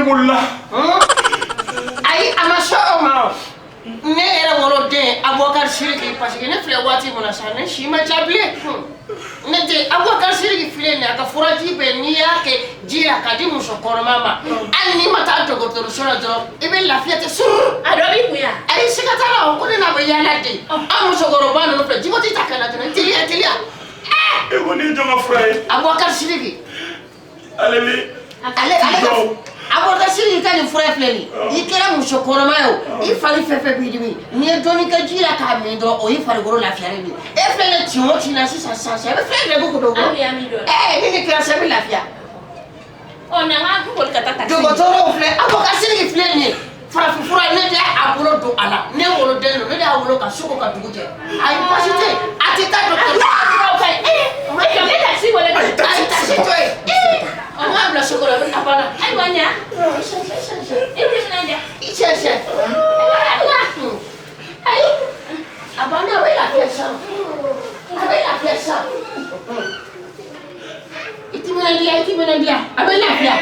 wula ay ama so ma ne era woro de Abubakar Siriki parce que ne fle wati mona sa ne shima chable ne te Abubakar Siriki fle ne aka furaji be ni yake jira kadi muso kono mama an ni mata to gotoro sura do ibe lafiya te sur adobi kuya ay sikatala on ko na be yana de am muso goro banu no fle jiboti takala to tilia e woni jonga fray Abubakar Siriki ale Abubakar Siriki kan fura fleni ikera muso kono mayo ifali fefe bidimi ni doni ka jira ka mi do o ifali goro lafiya ni e fleni timoti na sisa sasa e fleni buku do ni kira sabi lafiya ona ma ko kata do gotoro fle Abubakar Siriki fleni fura ne de abulo do ala ne wolo de no ne da wolo ka soko ka dugute ay pasite atita do ko kai ka me taxi wala ay taxi to on a bla chocolat apana ay wanya ite nanya icheshe ay abana we la fiesta iti mana dia abe la fia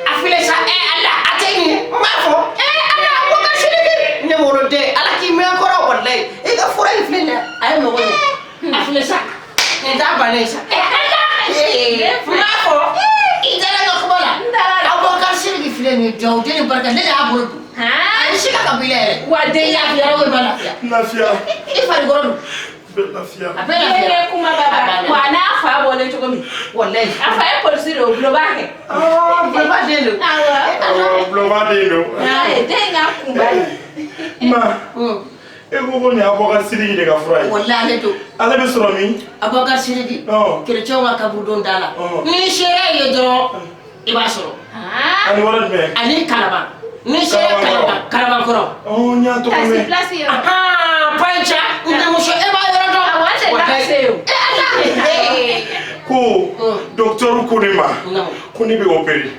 afile sa ala ateni mafo ala Abubakar Siriki ne woro de ala ki me ko ro wallahi e ga fura ifle ay mo woni afile sa ne da banesa mafo idara ga khola Abubakar Siriki file ne jawde ne barka ne da abulu ay shika kabile wa de ya fi rawo bala lafiya ifari goro lafiya ye kuma baba wa na fa bole to gomi wallahi afa e polisi do blo ba ke blo ba de lo blo ba de lo de nga kumba ma ego ni Abubakar Siriki de ga fura wallahi to ale be soro mi Abubakar Siriki chrétien wa kabudon dala ni shera ye do iba soro ani wala me ani kalaba ni shera kalaba koro nya to me place yo pancha nda musho e ba yoro do awase na seo ko docteur ko ni ma ko ni be opérer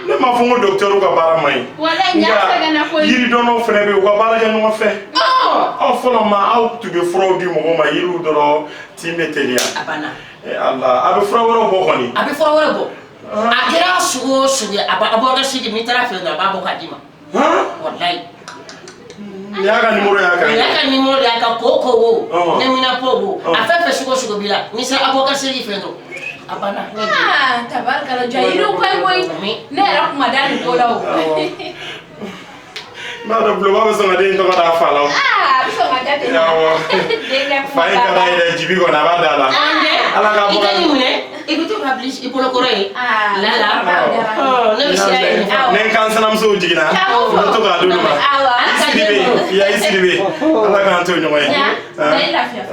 ne ma fongo docteur ka bara mai wala nya fega na ko yiri dono fene be ko bara ja no fe o fono ma out to be fraud mo ma yiru doro timetelia abana Allah abe fraud woro bo koni abe fraud woro bo akira sugo Abubakar Siriki mi tara fe da babo kadima wallahi yaka nimero yaka koko wo ne mina pogo afefe sugo bila ni sa Abubakar Siriki fe do abana tabaraka jayiru koy ne ra kuma dani bola o ma da bloba be songa de to da fala so ma da de yawo fay ka da ide jibi ko na ba dala ala ka boka ni mune igutu publish ipolo kore la ne bisira ne kan sanam so jigina to ga dulu ma isidibe ya isidibe ala ka to nyoy ya dai la fiya